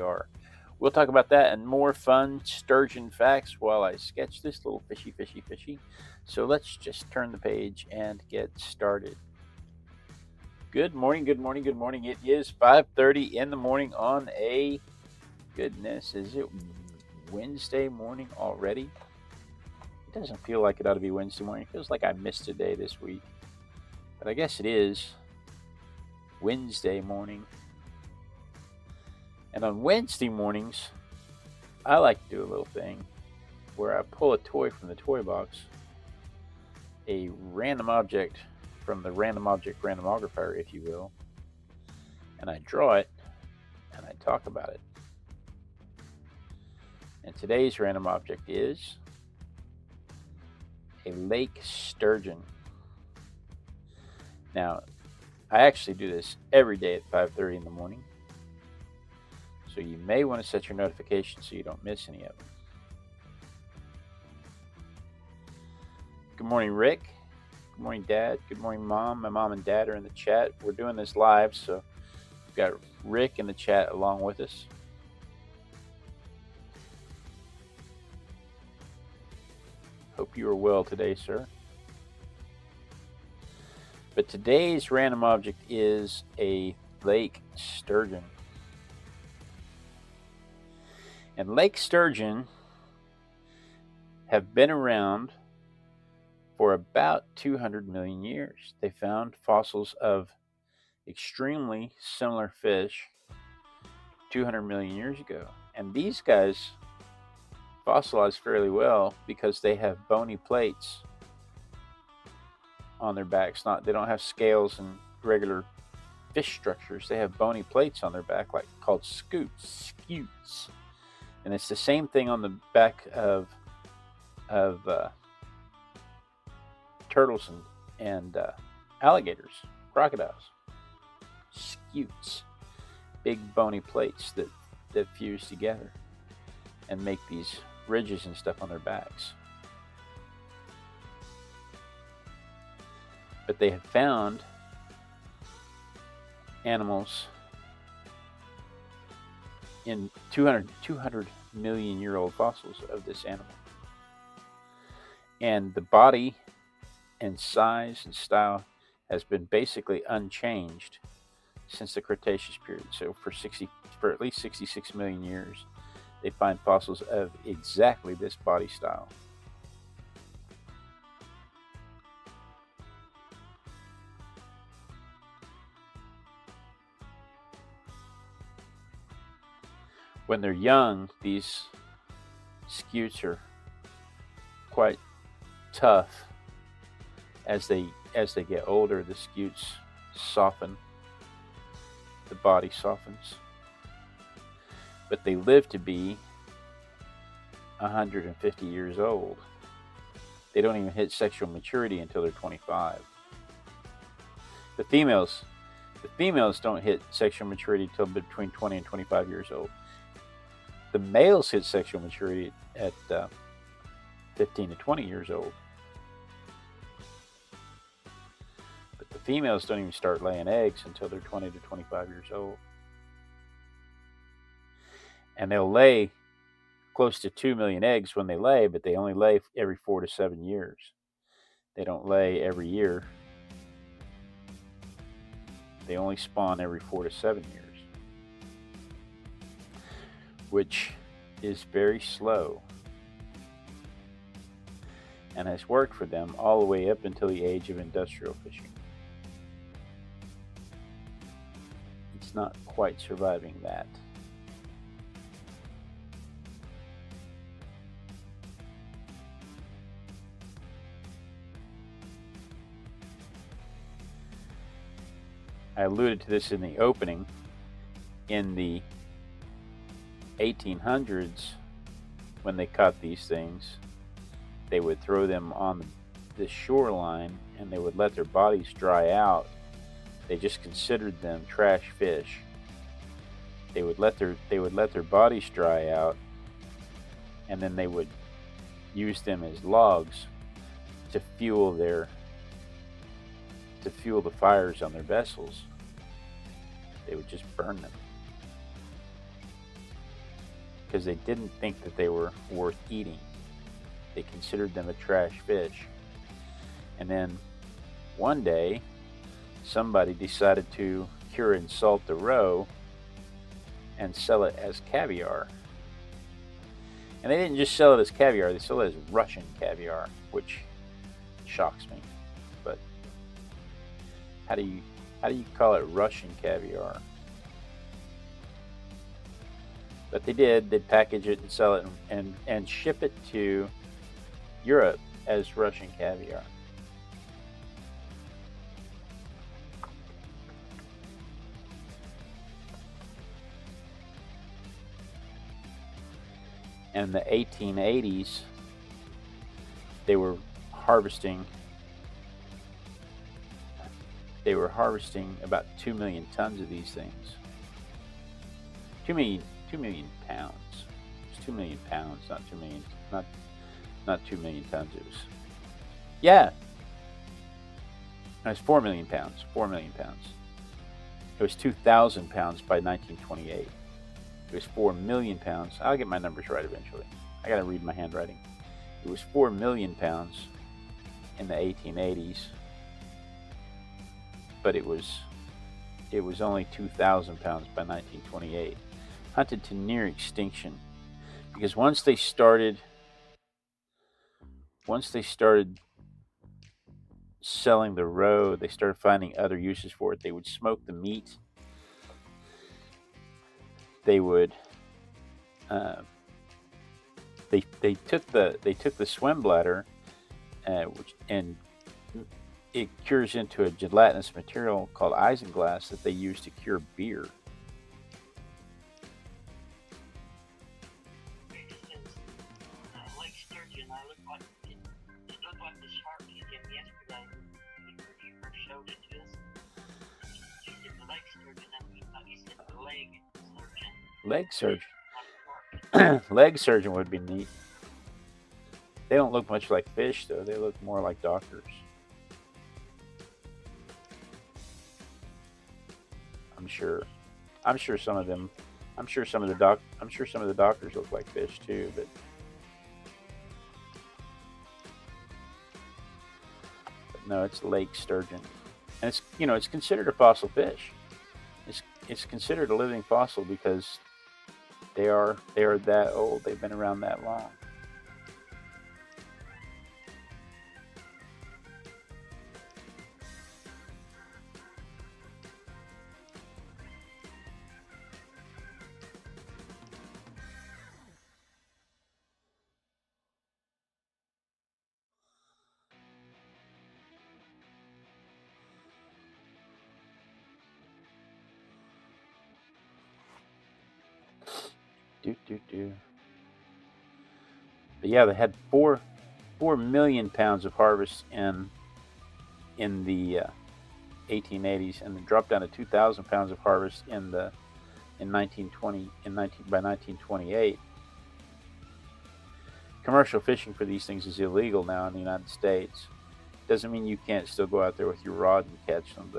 are. We'll talk about that and more fun sturgeon facts while I sketch this little fishy. So let's just turn the page and get started. Good morning. It is 5:30 in the morning on a, goodness, is it Wednesday morning already? It doesn't feel like it ought to be Wednesday morning. It feels like I missed a day this week. But I guess it is Wednesday morning. And on Wednesday mornings, I like to do a little thing where I pull a toy from the toy box, a random object from the Random Object Randomogrifier, if you will, and I draw it and I talk about it. And today's random object is a lake sturgeon. Now, I actually do this every day at 5:30 in the morning, so you may want to set your notifications so you don't miss any of them. Good morning, Rick. Good morning, Dad. Good morning, Mom. My mom and Dad are in the chat. We're doing this live, so we've got Rick in the chat along with us. Hope you are well today, sir. But today's random object is a lake sturgeon. And lake sturgeon have been around for about 200 million years. They found fossils of extremely similar fish 200 million years ago. And these guys fossilized fairly well because they have bony plates on their backs. They don't have scales and regular fish structures. They have bony plates on their back, called scutes. And it's the same thing on the back of turtles and alligators, crocodiles. Scutes, big bony plates that fuse together and make these ridges and stuff on their backs. But they have found animals in 200 million year old fossils of this animal. And the body and size and style has been basically unchanged since the Cretaceous period. So for at least 66 million years, they find fossils of exactly this body style. When they're young, these scutes are quite tough. As they get older, the scutes soften. The body softens. But they live to be 150 years old. They don't even hit sexual maturity until they're 25. The females don't hit sexual maturity until between 20 and 25 years old. The males hit sexual maturity at 15 to 20 years old. But the females don't even start laying eggs until they're 20 to 25 years old. And they'll lay close to 2 million eggs when they lay, but they only lay every 4 to 7 years. They don't lay every year. They only spawn every 4 to 7 years, which is very slow and has worked for them all the way up until the age of industrial fishing. It's not quite surviving that. I alluded to this in the opening. In the 1800s, when they caught these things, they would throw them on the shoreline and they would let their bodies dry out. They just considered them trash fish. They would let their bodies dry out, and then they would use them as logs to fuel the fires on their vessels. They would just burn them. because they didn't think that they were worth eating. They considered them a trash fish. And then one day, somebody decided to cure and salt the roe and sell it as caviar. And they didn't just sell it as caviar, they sold it as Russian caviar, which shocks me. But how do you call it Russian caviar? But they did. They'd package it and sell it and ship it to Europe as Russian caviar. And in the 1880s, they were harvesting about 2 million tons of these things. 2 million pounds. It's 2 million pounds, not 2 million, not 2 million tons. It was, yeah. It was 4 million pounds. 4 million pounds. It was 2,000 pounds by 1928. It was 4 million pounds. I'll get my numbers right eventually. I gotta read my handwriting. It was 4 million pounds in the 1880s, but it was only 2,000 pounds by 1928. Hunted to near extinction, because once they started selling the roe, they started finding other uses for it. They would smoke the meat. They would they took the swim bladder, and it cures into a gelatinous material called isinglass that they use to cure beer. Lake Sturgeon, it looked like the shark hit him yesterday. He first showed it to us. He said the lake sturgeon, and we thought he said the leg sturgeon. Leg surgeon. Leg surgeon would be neat. They don't look much like fish, though. They look more like doctors. I'm sure some of them. I'm sure some of the doctors look like fish too, but no, it's lake sturgeon, and it's considered a fossil fish. It's considered a living fossil because they are that old. They've been around that long. But yeah, they had 4 million pounds of harvest in the 1880s, and then dropped down to 2,000 pounds of harvest by 1928. Commercial fishing for these things is illegal now in the United States. Doesn't mean you can't still go out there with your rod and catch them,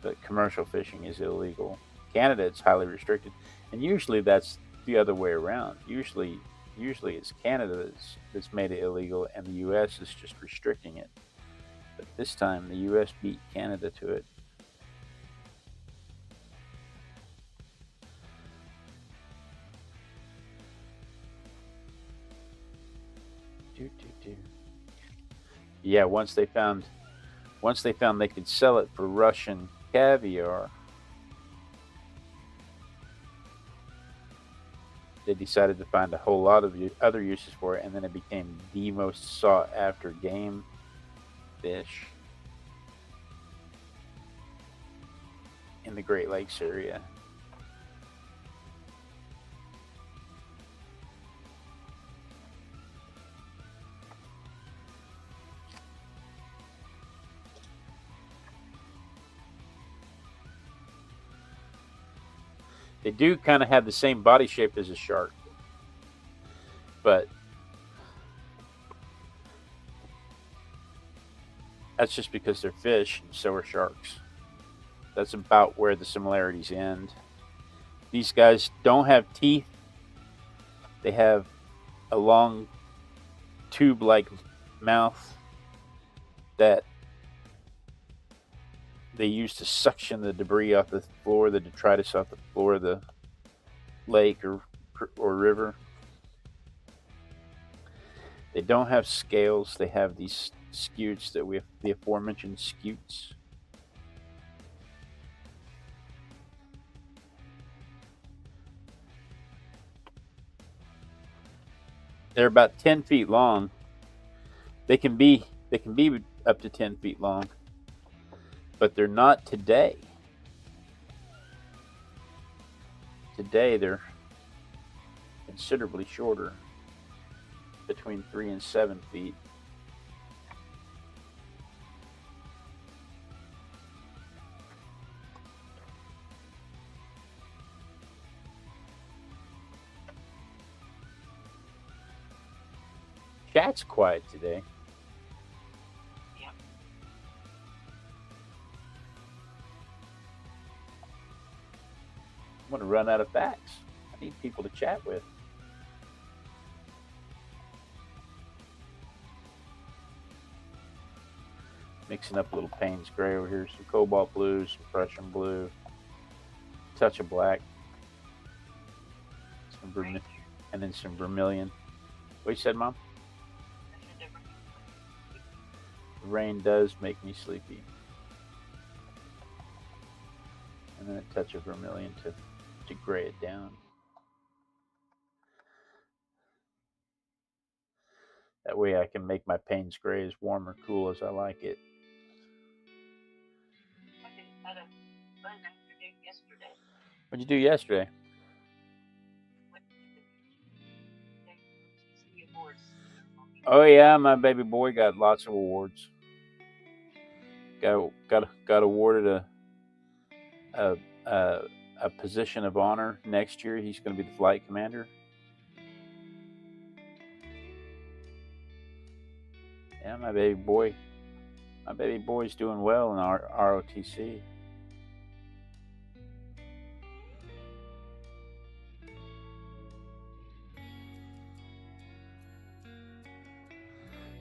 but commercial fishing is illegal. Canada, it's highly restricted, and usually that's the other way around. Usually it's Canada that's made it illegal, and the U.S. is just restricting it. But this time, the U.S. beat Canada to it. Yeah, once they found they could sell it for Russian caviar, they decided to find a whole lot of other uses for it, and then it became the most sought after game fish in the Great Lakes area. They do kind of have the same body shape as a shark, but that's just because they're fish, and so are sharks. That's about where the similarities end. These guys don't have teeth They have a long tube-like mouth that they use to suction the debris off the floor, the detritus off the floor of the lake or river. They don't have scales. They have these scutes that the aforementioned scutes. They're about 10 feet long. They can be up to 10 feet long, but they're not today. Today they're considerably shorter, between 3 and 7 feet. Chat's quiet today. Yep. I'm going to run out of facts. I need people to chat with. Mixing up a little Payne's gray over here, some cobalt blue, some Prussian blue, touch of black, and then some vermilion. What you said, Mom? The rain does make me sleepy. And then a touch of vermilion to gray it down. That way I can make my Payne's gray as warm or cool as I like it. What'd you do yesterday? Oh yeah, my baby boy got lots of awards. Got awarded a position of honor. Next year he's going to be the flight commander. Yeah, my baby boy's doing well in our ROTC.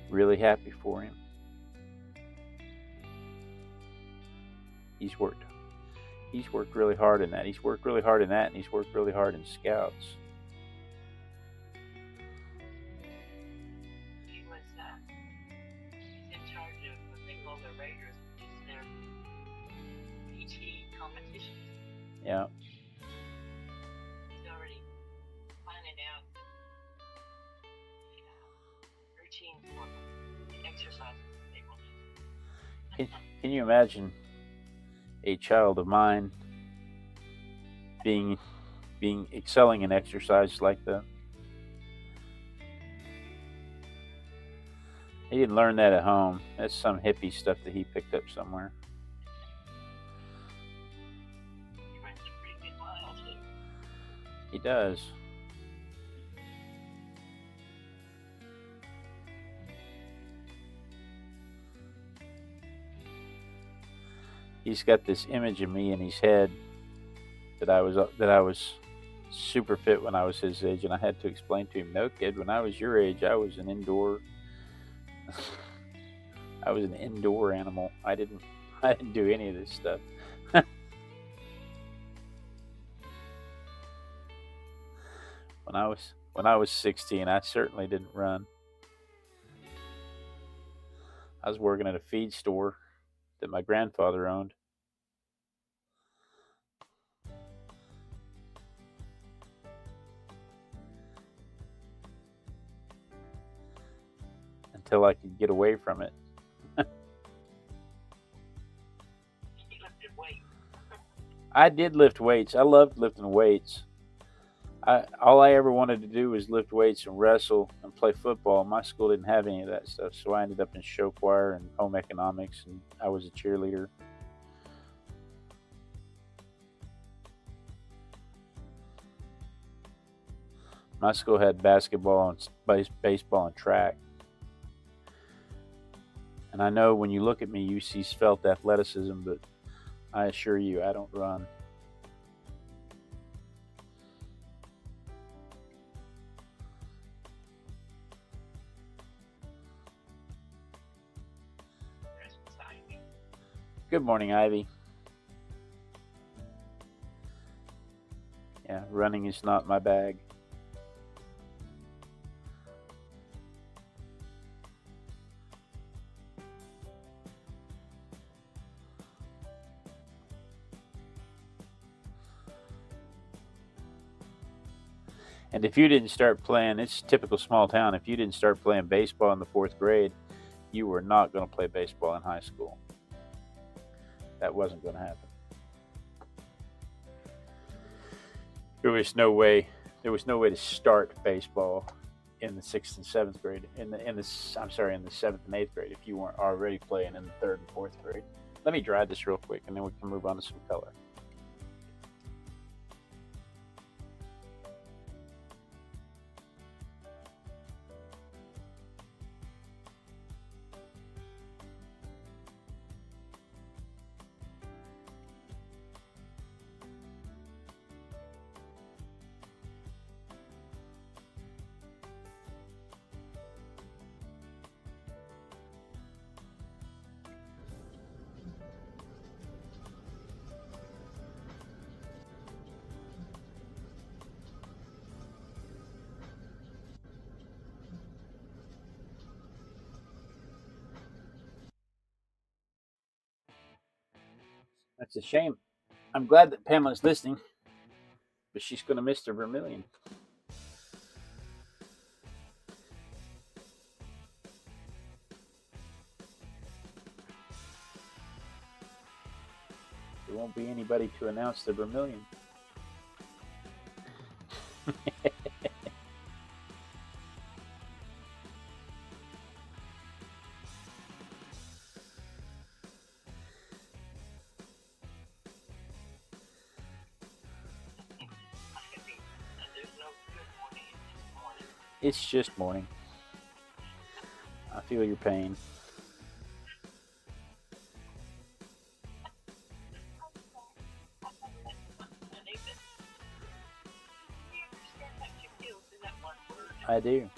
Really happy for him. He's worked really hard in that. He's worked really hard in that, and he's worked really hard in Scouts. He was in charge of what they call the Raiders, which is their PT competition. Yeah. He's already planning out routine for the exercises they will do. Can you imagine a child of mine being excelling in exercise like that? He didn't learn that at home. That's some hippie stuff that he picked up somewhere. He runs a pretty good mile too. He does. He's got this image of me in his head that I was super fit when I was his age, and I had to explain to him, no kid, when I was your age, I was an indoor animal. I didn't do any of this stuff. When I was 16, I certainly didn't run. I was working at a feed store that my grandfather owned. Until I could get away from it. He lifted weights. I did lift weights. I loved lifting weights. All I ever wanted to do was lift weights and wrestle and play football. My school didn't have any of that stuff, so I ended up in show choir and home economics, and I was a cheerleader. My school had basketball and baseball and track. And I know when you look at me, you see svelte athleticism, but I assure you, I don't run. Good morning, Ivy. Yeah, running is not my bag. And if you didn't start playing, it's typical small town. If you didn't start playing baseball in the 4th grade, you were not going to play baseball in high school. That wasn't going to happen. There was no way to start baseball in the 6th and 7th grade. In the 7th and 8th grade if you weren't already playing in the 3rd and 4th grade. Let me dry this real quick, and then we can move on to some color. That's a shame. I'm glad that Pamela's listening, but she's going to miss the vermilion. There won't be anybody to announce the vermilion. It's just morning. I feel your pain. I do.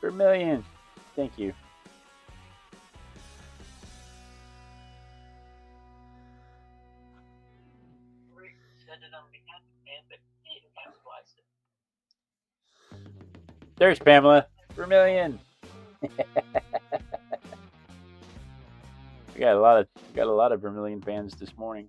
Vermilion. Thank you. There's Pamela. Vermilion. We got a lot of vermilion fans this morning.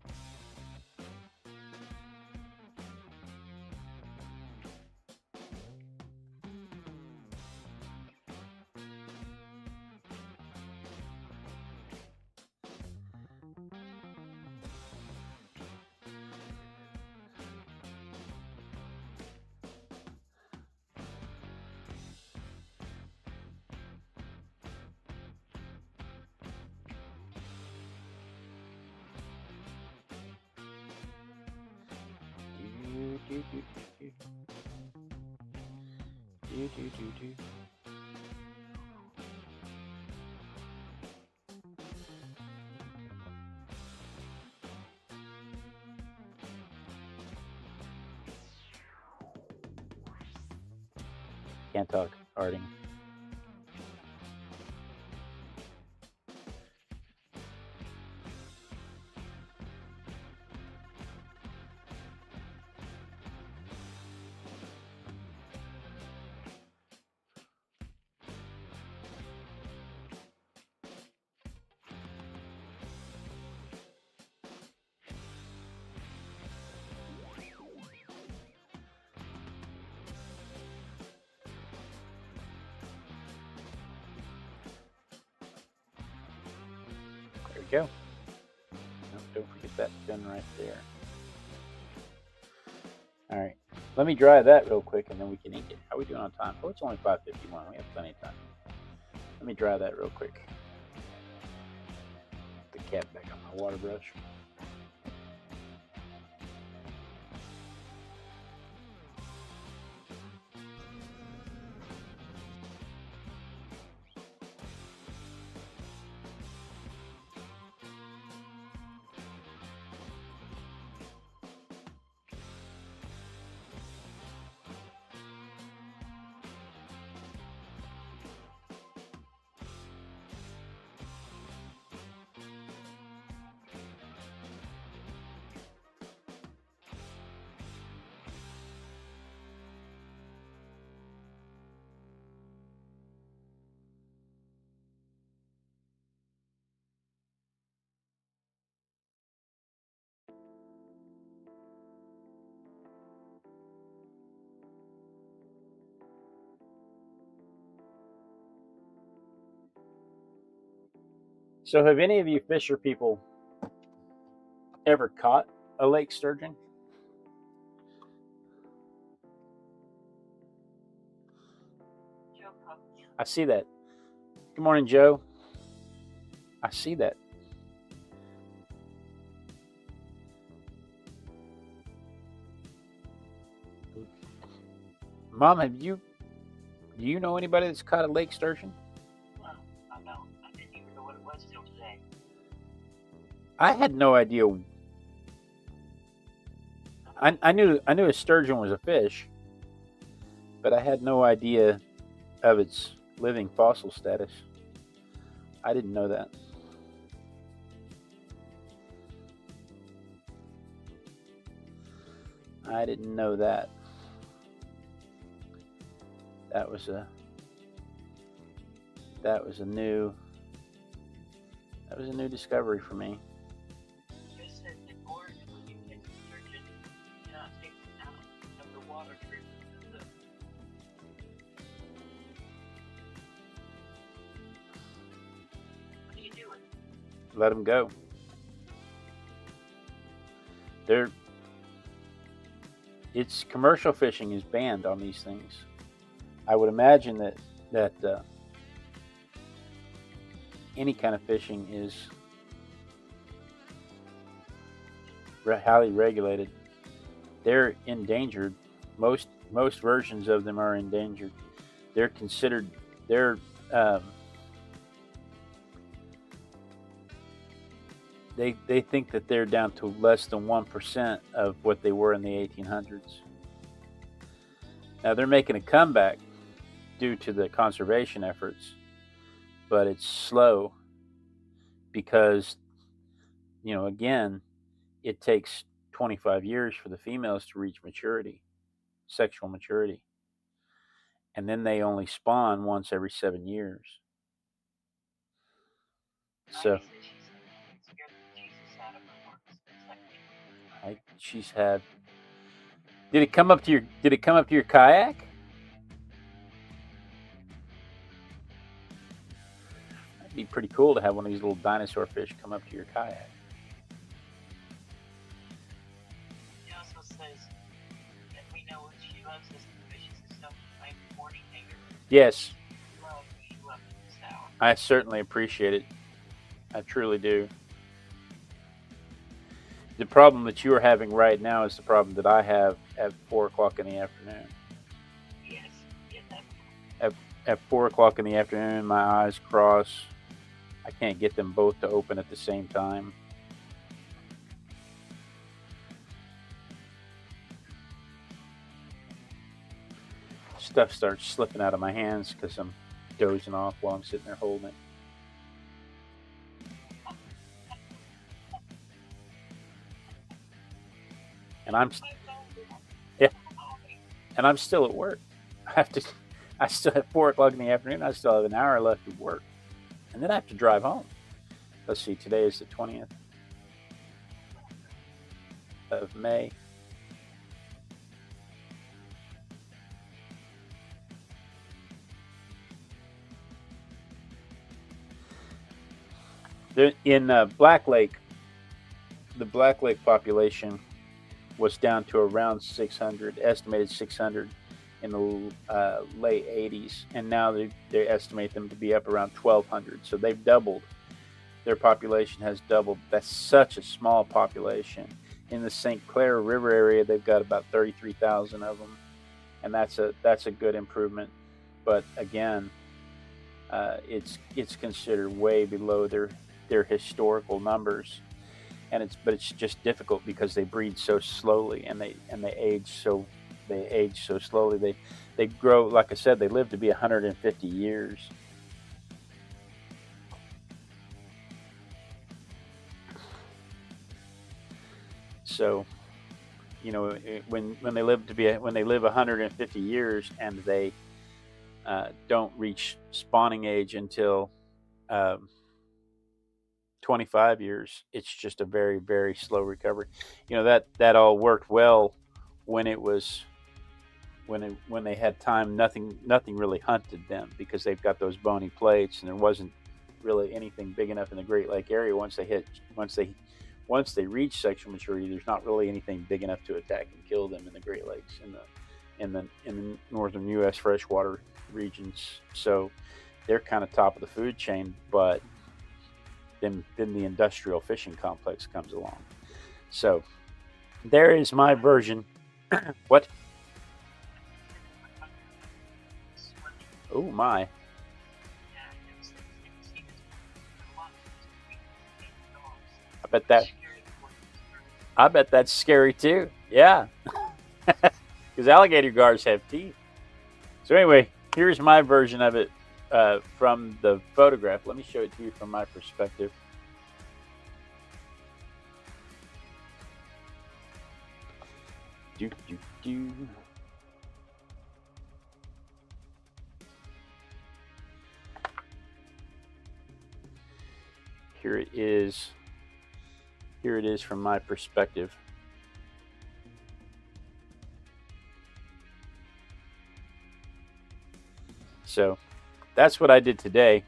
Can't talk, Harding. There we go. Oh, don't forget that gun right there. All right. Let me dry that real quick, and then we can ink it. How are we doing on time? Oh, it's only 5:51. We have plenty of time. Let me dry that real quick. Put the cap back on my water brush. So, have any of you fisher people ever caught a lake sturgeon? Joe probably. I see that. Good morning, Joe. I see that. Mom, do you know anybody that's caught a lake sturgeon? Well, I don't. I didn't even know what it was till today. I had no idea. I knew a sturgeon was a fish, but I had no idea of its living fossil status. I didn't know that. I didn't know that. That was a new discovery for me. They said in Oregon when you catch a sturgeon, you cannot take them out of the water treatment. What do you do with it? Let them go. It's commercial fishing is banned on these things. I would imagine that any kind of fishing is highly regulated. They're endangered. Most versions of them are endangered. They're considered. They think that they're down to less than 1% of what they were in the 1800s. Now they're making a comeback due to the conservation efforts, but it's slow because, again, it takes 25 years for the females to reach maturity, sexual maturity, and then they only spawn once every 7 years. So she's had. Did it come up to your kayak? That'd be pretty cool to have one of these little dinosaur fish come up to your kayak. He also says that we know what she loves us fishes and stuff like morning hanger. Yes. She loves the sour. I certainly appreciate it. I truly do. The problem that you are having right now is the problem that I have at 4 o'clock in the afternoon. Yes, At 4 o'clock in the afternoon, my eyes cross. I can't get them both to open at the same time. Stuff starts slipping out of my hands because I'm dozing off while I'm sitting there holding it. And I'm still at work. I still have 4 o'clock in the afternoon. I still have an hour left of work, and then I have to drive home. Let's see. Today is the 20th of May. In Black Lake, the Black Lake population was down to around 600, estimated 600 in the late 80s, and now they estimate them to be up around 1,200. So they've doubled. Their population has doubled. That's such a small population. In the St. Clair River area, they've got about 33,000 of them, and that's a good improvement. But again, it's considered way below their historical numbers. And it's just difficult because they breed so slowly and they age so slowly. They grow, like I said, they live to be 150 years. So, when they live 150 years and they don't reach spawning age until 25 years, it's just a very, very slow recovery. That all worked well when they had time. Nothing really hunted them because they've got those bony plates, and there wasn't really anything big enough in the Great Lake area once they reach sexual maturity. There's not really anything big enough to attack and kill them in the Great Lakes in the northern U.S. freshwater regions. So they're kind of top of the food chain, but then the industrial fishing complex comes along. So there is my version. What? Oh my. I bet that's scary too. Yeah. Because alligator gars have teeth. So anyway, here's my version of it from the photograph. Let me show it to you from my perspective. Here it is. Here it is from my perspective. So that's what I did today.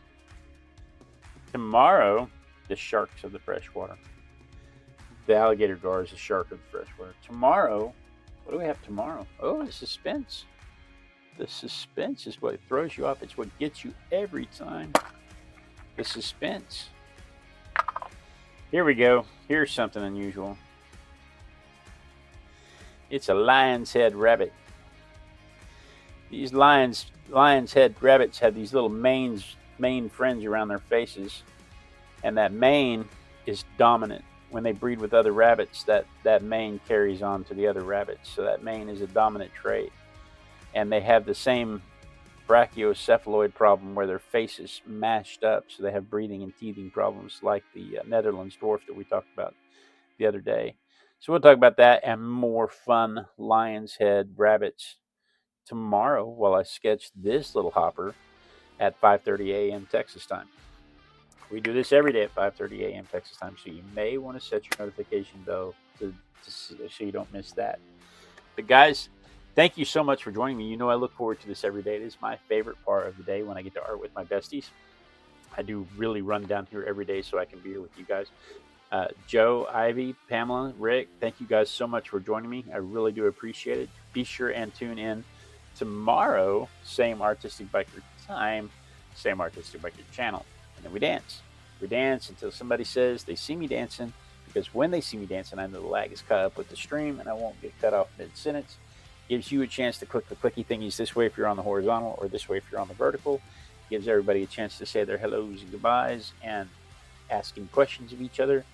Tomorrow, the sharks of the freshwater. The alligator gar is the shark of the freshwater. Tomorrow, what do we have tomorrow? Oh, the suspense. The suspense is what throws you off. It's what gets you every time. The suspense. Here we go. Here's something unusual. It's a lion's head rabbit. These lion's head rabbits have these little mane fringe around their faces, and that mane is dominant. When they breed with other rabbits, that mane carries on to the other rabbits. So that mane is a dominant trait. And they have the same brachiocephaloid problem where their face is mashed up, so they have breathing and teething problems like the Netherlands dwarf that we talked about the other day. So we'll talk about that and more fun lion's head rabbits tomorrow while I sketch this little hopper at 5:30 a.m. Texas time. We do this every day at 5:30 a.m. Texas time, so you may want to set your notification bell so you don't miss that. But guys, thank you so much for joining me. You know I look forward to this every day. It is my favorite part of the day when I get to art with my besties. I do really run down here every day so I can be here with you guys. Joe, Ivy, Pamela, Rick, thank you guys so much for joining me. I really do appreciate it. Be sure and tune in tomorrow, same Artistic Biker time, same Artistic Biker channel. And then we dance. We dance until somebody says they see me dancing, because when they see me dancing, I know the lag is cut up with the stream and I won't get cut off mid-sentence. Gives you a chance to click the clicky thingies this way if you're on the horizontal, or this way if you're on the vertical. Gives everybody a chance to say their hellos and goodbyes and asking questions of each other.